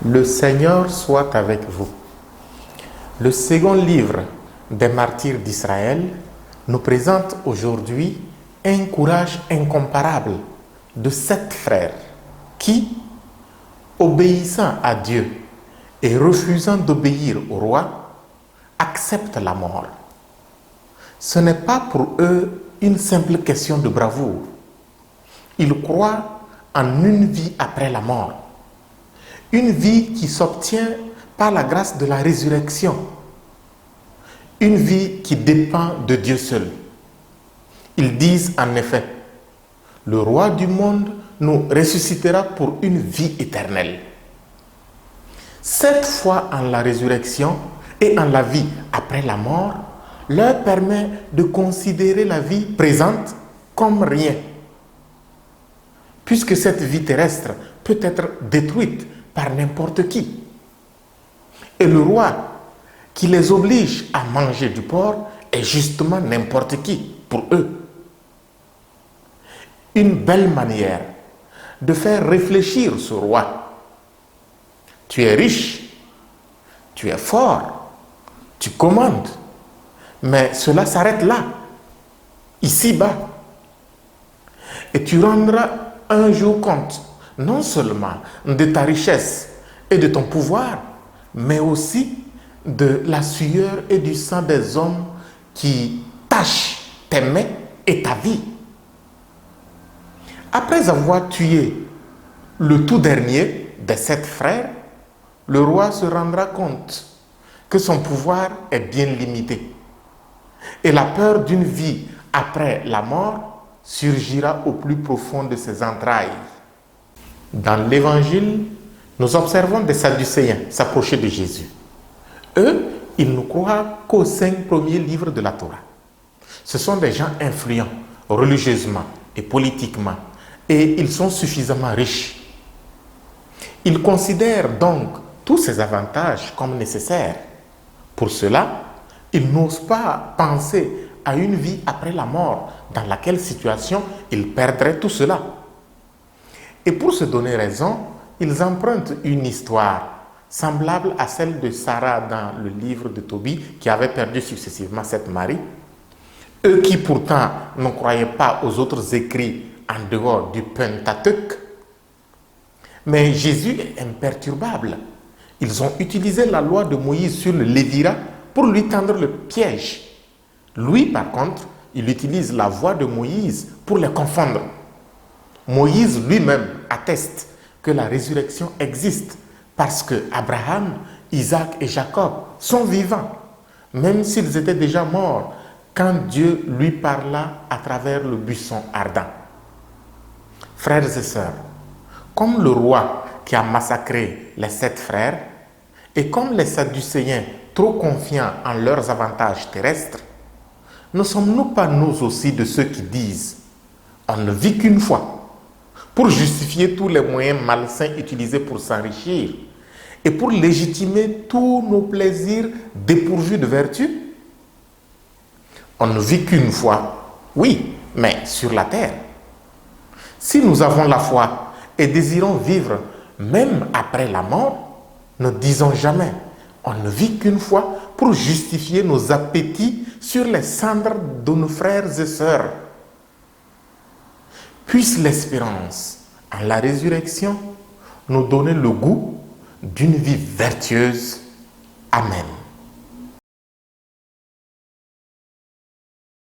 Le Seigneur soit avec vous. Le second livre des martyrs d'Israël nous présente aujourd'hui un courage incomparable de 7 frères qui, obéissant à Dieu et refusant d'obéir au roi, acceptent la mort. Ce n'est pas pour eux une simple question de bravoure. Ils croient en une vie après la mort. Une vie qui s'obtient par la grâce de la résurrection. Une vie qui dépend de Dieu seul. Ils disent en effet, le roi du monde nous ressuscitera pour une vie éternelle. Cette foi en la résurrection et en la vie après la mort leur permet de considérer la vie présente comme rien, puisque cette vie terrestre peut être détruite par n'importe qui. Et le roi qui les oblige à manger du porc est justement n'importe qui pour eux. Une belle manière de faire réfléchir ce roi. Tu es riche, tu es fort, tu commandes, mais cela s'arrête là, ici-bas. Et tu rendras un jour compte, non seulement de ta richesse et de ton pouvoir, mais aussi de la sueur et du sang des hommes qui tachent tes mains et ta vie. Après avoir tué le tout dernier des 7 frères, le roi se rendra compte que son pouvoir est bien limité. Et la peur d'une vie après la mort surgira au plus profond de ses entrailles. Dans l'Évangile, nous observons des Sadducéens s'approcher de Jésus. Eux, ils ne croient qu'aux 5 premiers livres de la Torah. Ce sont des gens influents, religieusement et politiquement, et ils sont suffisamment riches. Ils considèrent donc tous ces avantages comme nécessaires. Pour cela, ils n'osent pas penser à une vie après la mort, dans laquelle situation ils perdraient tout cela. Et pour se donner raison, ils empruntent une histoire semblable à celle de Sarah dans le livre de Tobie, qui avait perdu successivement 7 maris. Eux qui pourtant ne croyaient pas aux autres écrits en dehors du Pentateuque. Mais Jésus est imperturbable. Ils ont utilisé la loi de Moïse sur le Lévira pour lui tendre le piège. Lui, par contre, il utilise la voix de Moïse pour les confondre. Moïse lui-même atteste que la résurrection existe parce que Abraham, Isaac et Jacob sont vivants, même s'ils étaient déjà morts quand Dieu lui parla à travers le buisson ardent. Frères et sœurs, comme le roi qui a massacré les 7 frères, et comme les Sadducéens trop confiants en leurs avantages terrestres, ne sommes-nous pas nous aussi de ceux qui disent « on ne vit qu'une fois » pour justifier tous les moyens malsains utilisés pour s'enrichir et pour légitimer tous nos plaisirs dépourvus de vertu? On ne vit qu'une fois, oui, mais sur la terre. Si nous avons la foi et désirons vivre même après la mort, ne disons jamais « on ne vit qu'une fois » pour justifier nos appétits sur les cendres de nos frères et sœurs. Puisse l'espérance en la résurrection nous donner le goût d'une vie vertueuse. Amen.